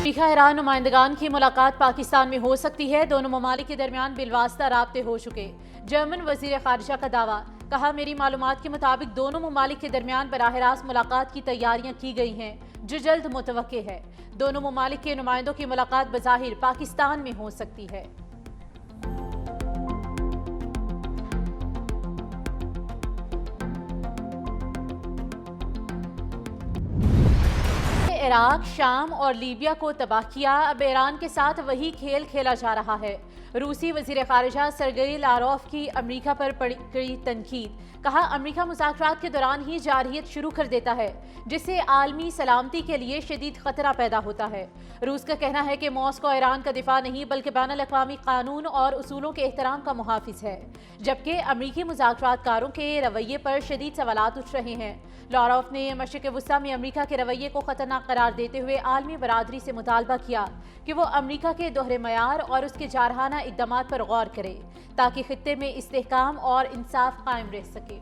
امریکہ ایران نمائندگان کی ملاقات پاکستان میں ہو سکتی ہے، دونوں ممالک کے درمیان بالواسطہ رابطے ہو چکے۔ جرمن وزیر خارجہ کا دعویٰ، کہا میری معلومات کے مطابق دونوں ممالک کے درمیان براہ راست ملاقات کی تیاریاں کی گئی ہیں جو جلد متوقع ہے۔ دونوں ممالک کے نمائندوں کی ملاقات بظاہر پاکستان میں ہو سکتی ہے۔ عراق، شام اور لیبیا کو تباہ کیا، اب ایران کے ساتھ وہی کھیل کھیلا جا رہا ہے۔ روسی وزیر خارجہ سرگئی لاروف کی امریکہ پر کڑی تنقید، کہا امریکہ مذاکرات کے دوران ہی جارحیت شروع کر دیتا ہے جس سے عالمی سلامتی کے لیے شدید خطرہ پیدا ہوتا ہے۔ روس کا کہنا ہے کہ ماسکو ایران کا دفاع نہیں بلکہ بین الاقوامی قانون اور اصولوں کے احترام کا محافظ ہے، جبکہ امریکی مذاکرات کاروں کے رویے پر شدید سوالات اٹھ رہے ہیں۔ لاروف نے مشرق وسطیٰ میں امریکہ کے رویے کو خطرناک قرار دیتے ہوئے عالمی برادری سے مطالبہ کیا کہ وہ امریکہ کے دوہرے معیار اور اس کے جارحانہ اقدامات پر غور کرے تاکہ خطے میں استحکام اور انصاف قائم رہ سکے۔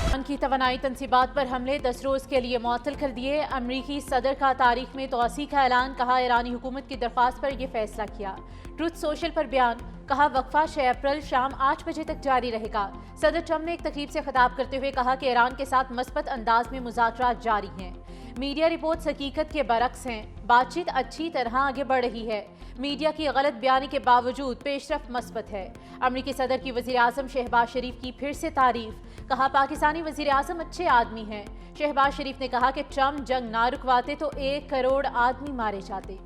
ایران کی توانائی تنصیبات پر حملے 10 روز کے لیے معطل کر دیے، امریکی صدر کا تاریخ میں توسیع کا اعلان، کہا ایرانی حکومت کی درخواست پر یہ فیصلہ کیا۔ ٹروتھ سوشل پر بیان، کہا وقفہ 6 اپریل شام 8 بجے تک جاری رہے گا۔ صدر ٹرمپ نے ایک تقریب سے خطاب کرتے ہوئے کہا کہ ایران کے ساتھ مثبت انداز میں مذاکرات جاری ہیں۔ میڈیا رپورٹس حقیقت کے برعکس ہیں، بات چیت اچھی طرح آگے بڑھ رہی ہے، میڈیا کی غلط بیانی کے باوجود پیش رفت مثبت ہے۔ امریکی صدر کی وزیر اعظم شہباز شریف کی پھر سے تعریف، کہا پاکستانی وزیر اعظم اچھے آدمی ہیں۔ شہباز شریف نے کہا کہ ٹرمپ جنگ نہ رکواتے تو 1 کروڑ آدمی مارے جاتے۔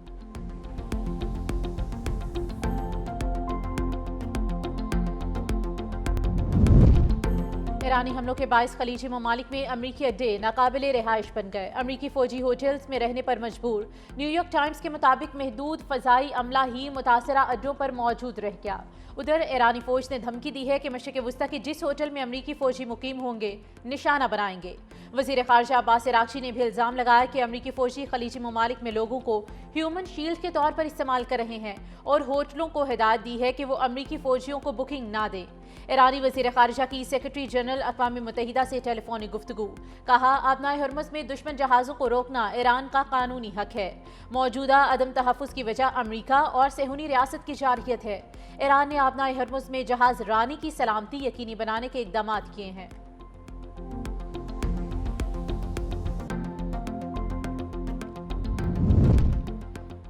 ایرانی حملوں کے باعث خلیجی ممالک میں امریکی اڈے ناقابل رہائش بن گئے، امریکی فوجی ہوٹلز میں رہنے پر مجبور۔ نیو یارک ٹائمز کے مطابق محدود فضائی عملہ ہی متاثرہ اڈوں پر موجود رہ گیا۔ ادھر ایرانی فوج نے دھمکی دی ہے کہ مشرق وسطیٰ کے جس ہوٹل میں امریکی فوجی مقیم ہوں گے نشانہ بنائیں گے۔ وزیر خارجہ عباس عراقچی نے بھی الزام لگایا کہ امریکی فوجی خلیجی ممالک میں لوگوں کو ہیومن شیلڈ کے طور پر استعمال کر رہے ہیں اور ہوٹلوں کو ہدایت دی ہے کہ وہ امریکی فوجیوں کو بکنگ نہ دیں۔ ایرانی وزیر خارجہ کی سیکرٹری جنرل اقوام متحدہ سے ٹیلی فونک گفتگو، کہا آبنائے ہرمز میں دشمن جہازوں کو روکنا ایران کا قانونی حق ہے۔ موجودہ عدم تحفظ کی وجہ امریکہ اور صہیونی ریاست کی جارحیت ہے۔ ایران نے آبنائے ہرمز میں جہاز رانی کی سلامتی یقینی بنانے کے اقدامات کیے ہیں۔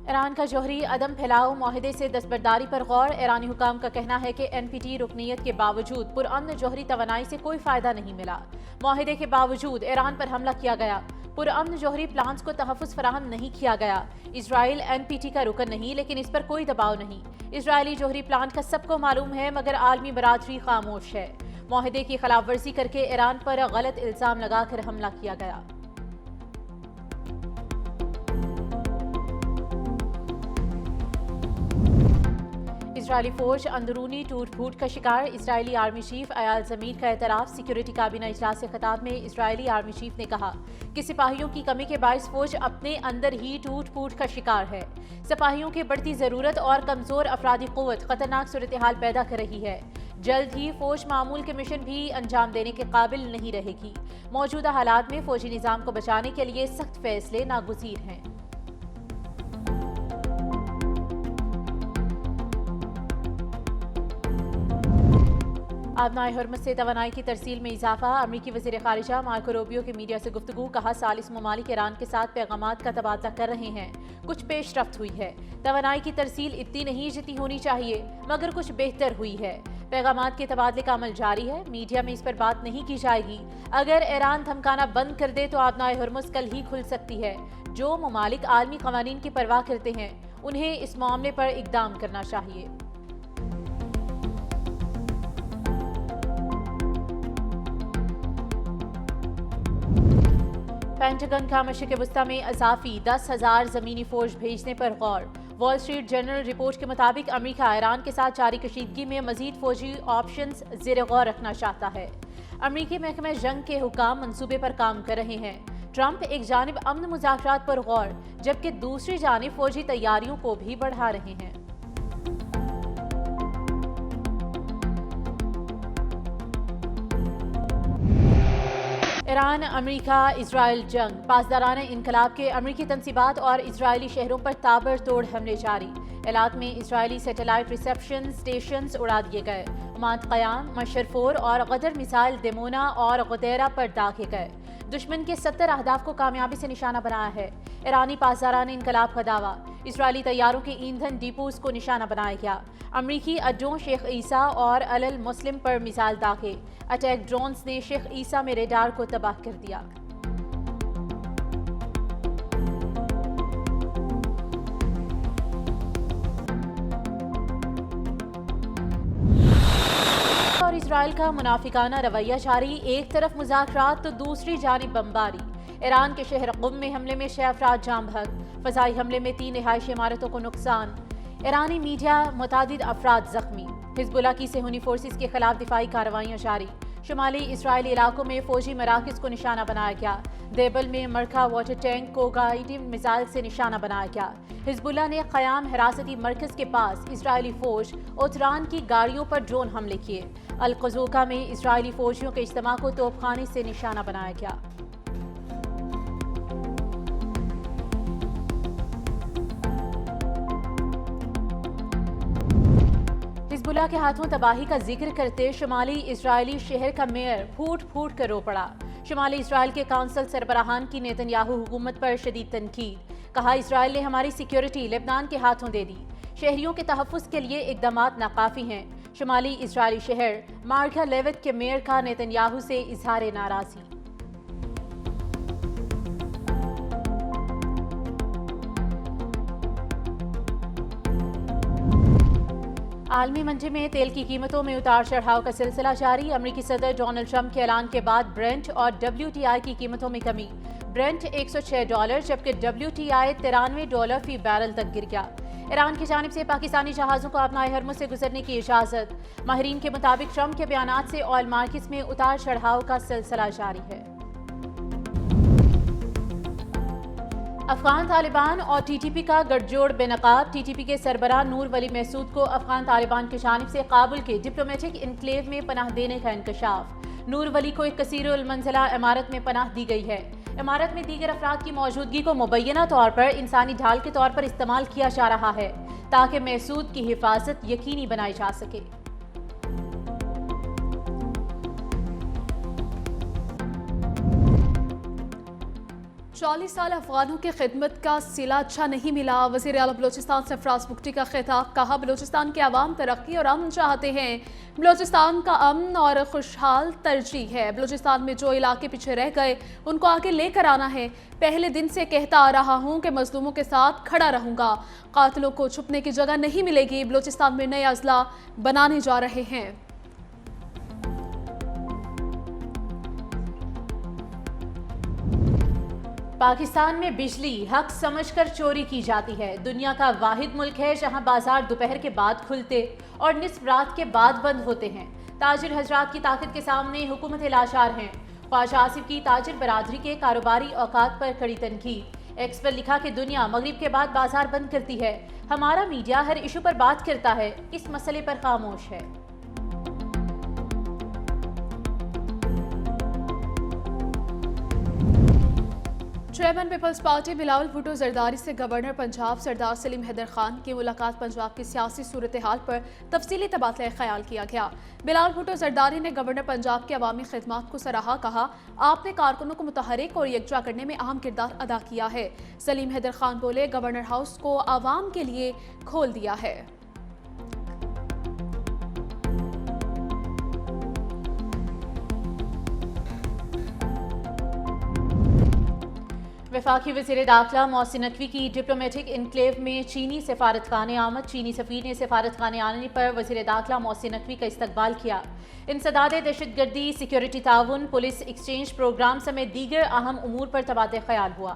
ایران کا جوہری عدم پھیلاؤ معاہدے سے دستبرداری پر غور، ایرانی حکام کا کہنا ہے کہ NPT رکنیت کے باوجود پرامن جوہری توانائی سے کوئی فائدہ نہیں ملا۔ معاہدے کے باوجود ایران پر حملہ کیا گیا، پرامن جوہری پلانٹس کو تحفظ فراہم نہیں کیا گیا۔ اسرائیل NPT کا رکن نہیں لیکن اس پر کوئی دباؤ نہیں۔ اسرائیلی جوہری پلانٹ کا سب کو معلوم ہے مگر عالمی برادری خاموش ہے۔ معاہدے کی خلاف ورزی کر کے ایران پر غلط الزام لگا کر حملہ کیا گیا۔ اسرائیلی فوج اندرونی ٹوٹ پھوٹ کا شکار، اسرائیلی آرمی چیف ایال زمیر کا اعتراف، سیکیورٹی کابینہ اجلاس سے خطاب میں اسرائیلی آرمی چیف نے کہا کہ سپاہیوں کی کمی کے باعث فوج اپنے اندر ہی ٹوٹ پھوٹ کا شکار ہے۔ سپاہیوں کی بڑھتی ضرورت اور کمزور افرادی قوت خطرناک صورتحال پیدا کر رہی ہے۔ جلد ہی فوج معمول کے مشن بھی انجام دینے کے قابل نہیں رہے گی۔ موجودہ حالات میں فوجی نظام کو بچانے کے لیے سخت فیصلے ناگزیر ہیں۔ آبنائے ہرمز سے توانائی کی ترسیل میں اضافہ، امریکی وزیر خارجہ مارکو روبیو کی میڈیا سے گفتگو، کہا ثالث ممالک ایران کے ساتھ پیغامات کا تبادلہ کر رہے ہیں، کچھ پیش رفت ہوئی ہے۔ توانائی کی ترسیل اتنی نہیں جتنی ہونی چاہیے مگر کچھ بہتر ہوئی ہے۔ پیغامات کے تبادلے کا عمل جاری ہے، میڈیا میں اس پر بات نہیں کی جائے گی۔ اگر ایران دھمکانا بند کر دے تو آبنائے ہرمز کل ہی کھل سکتی ہے۔ جو ممالک عالمی قوانین کی پرواہ کرتے ہیں انہیں اس معاملے پر اقدام کرنا چاہیے۔ پینٹاگن کا مشرق وسطیٰ میں اضافی 10,000 زمینی فوج بھیجنے پر غور، وال اسٹریٹ جرنل رپورٹ کے مطابق امریکہ ایران کے ساتھ جاری کشیدگی میں مزید فوجی آپشنز زیر غور رکھنا چاہتا ہے۔ امریکی محکمہ جنگ کے حکام منصوبے پر کام کر رہے ہیں۔ ٹرمپ ایک جانب امن مذاکرات پر غور جبکہ دوسری جانب فوجی تیاریوں کو بھی بڑھا رہے ہیں۔ ایران امریکہ اسرائیل جنگ، پاسدارانہ انقلاب کے امریکی تنصیبات اور اسرائیلی شہروں پر تابڑتوڑ حملے جاری۔ علاق میں اسرائیلی سیٹلائٹ ریسیپشن سٹیشنز اڑا دیے گئے۔ مانت قیام، مشرفور اور غدر میزائل دیمونا اور غدیرہ پر داغے گئے۔ دشمن کے 70 اہداف کو کامیابی سے نشانہ بنایا ہے۔ ایرانی پاسدارانہ انقلاب کا دعویٰ، اسرائیلی طیاروں کے ایندھن ڈیپوز کو نشانہ بنایا گیا۔ امریکی اڈوں شیخ عیسیٰ اور المسلم پر میزائل داغے۔ اٹیک ڈرونز نے شیخ عیسیٰ میں ریڈار کو تباہ کر دیا۔ اور اسرائیل کا منافقانہ رویہ جاری، ایک طرف مذاکرات تو دوسری جانب بمباری۔ ایران کے شہر قم میں حملے میں 6 افراد جاں بحق، فضائی حملے میں 3 رہائشی عمارتوں کو نقصان۔ ایرانی میڈیا، متعدد افراد زخمی۔ حزب اللہ کی صہیونی فورسز کے خلاف دفاعی کارروائیاں جاری۔ شمالی اسرائیلی علاقوں میں فوجی مراکز کو نشانہ بنایا گیا۔ دیبل میں مرکہ واٹر ٹینک کو گائیڈڈ میزائل سے نشانہ بنایا گیا۔ حزب اللہ نے قیام حراستی مرکز کے پاس اسرائیلی فوج اوتران کی گاڑیوں پر ڈرون حملے کیے۔ القذوقہ میں اسرائیلی فوجیوں کے اجتماع کو توپ خانے سے نشانہ بنایا گیا۔ حزب اللہ کے ہاتھوں تباہی کا ذکر کرتے شمالی اسرائیلی شہر کا میئر پھوٹ پھوٹ کر رو پڑا۔ شمالی اسرائیل کے کونسل سربراہان کی نیتن یاہو حکومت پر شدید تنقید، کہا اسرائیل نے ہماری سیکیورٹی لبنان کے ہاتھوں دے دی، شہریوں کے تحفظ کے لیے اقدامات ناکافی ہیں۔ شمالی اسرائیلی شہر مارکا لیوت کے میئر کا نیتن یاہو سے اظہار ناراضی۔ عالمی منڈی میں تیل کی قیمتوں میں اتار چڑھاؤ کا سلسلہ جاری۔ امریکی صدر ڈونلڈ ٹرمپ کے اعلان کے بعد برنٹ اور WTI کی قیمتوں میں کمی۔ برنٹ $106 جبکہ WTI $93 فی بیرل تک گر گیا۔ ایران کی جانب سے پاکستانی جہازوں کو اپنائے ہرمز سے گزرنے کی اجازت۔ ماہرین کے مطابق ٹرمپ کے بیانات سے آئل مارکیٹس میں اتار چڑھاؤ کا سلسلہ جاری ہے۔ افغان طالبان اور TTP کا گٹھ جوڑ بے نقاب۔ TTP کے سربراہ نور ولی محسود کو افغان طالبان کی جانب سے کابل کے ڈپلومیٹک انکلیو میں پناہ دینے کا انکشاف۔ نور ولی کو ایک کثیر المنزلہ عمارت میں پناہ دی گئی ہے۔ عمارت میں دیگر افراد کی موجودگی کو مبینہ طور پر انسانی ڈھال کے طور پر استعمال کیا جا رہا ہے تاکہ محسود کی حفاظت یقینی بنائی جا سکے۔ 40 سال افغانوں کی خدمت کا صلہ اچھا نہیں ملا۔ وزیر اعلیٰ بلوچستان سرفراز بگٹی کا خطاب، کہا بلوچستان کے عوام ترقی اور امن چاہتے ہیں، بلوچستان کا امن اور خوشحال ترجیح ہے۔ بلوچستان میں جو علاقے پیچھے رہ گئے ان کو آگے لے کر آنا ہے۔ پہلے دن سے کہتا آ رہا ہوں کہ مظلوموں کے ساتھ کھڑا رہوں گا، قاتلوں کو چھپنے کی جگہ نہیں ملے گی۔ بلوچستان میں نئے اضلاع بنانے جا رہے ہیں۔ پاکستان میں بجلی حق سمجھ کر چوری کی جاتی ہے۔ دنیا کا واحد ملک ہے جہاں بازار دوپہر کے بعد کھلتے اور نصف رات کے بعد بند ہوتے ہیں۔ تاجر حضرات کی طاقت کے سامنے حکومت لاچار ہیں۔ خواجہ آصف کی تاجر برادری کے کاروباری اوقات پر کڑی تنقید۔ ایکس پر لکھا کہ دنیا مغرب کے بعد بازار بند کرتی ہے، ہمارا میڈیا ہر ایشو پر بات کرتا ہے، اس مسئلے پر خاموش ہے۔ چیئرمین پیپلز پارٹی بلاول بھٹو زرداری سے گورنر پنجاب سردار سلیم حیدر خان کی ملاقات۔ پنجاب کی سیاسی صورتحال پر تفصیلی تبادلہ خیال کیا گیا۔ بلاول بھٹو زرداری نے گورنر پنجاب کے عوامی خدمات کو سراہا، کہا آپ نے کارکنوں کو متحرک اور یکجا کرنے میں اہم کردار ادا کیا ہے۔ سلیم حیدر خان بولے گورنر ہاؤس کو عوام کے لیے کھول دیا ہے۔ وفاقی وزیر داخلہ محسن نقوی کی ڈپلومیٹک انکلیو میں چینی سفارتخانے آمد۔ چینی سفیر نے سفارتخانے آنے پر وزیر داخلہ محسن نقوی کا استقبال کیا۔ انسداد دہشت گردی، سیکیورٹی تعاون، پولیس ایکسچینج پروگرام سمیت دیگر اہم امور پر تبادلہ خیال ہوا۔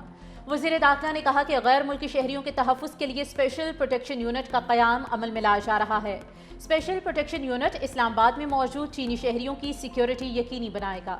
وزیر داخلہ نے کہا کہ غیر ملکی شہریوں کے تحفظ کے لیے اسپیشل پروٹیکشن یونٹ کا قیام عمل میں لایا جا رہا ہے۔ اسپیشل پروٹیکشن یونٹ اسلام آباد میں موجود چینی شہریوں کی سیکیورٹی یقینی بنائے گا۔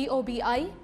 EOBI,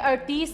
38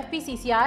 FPCCI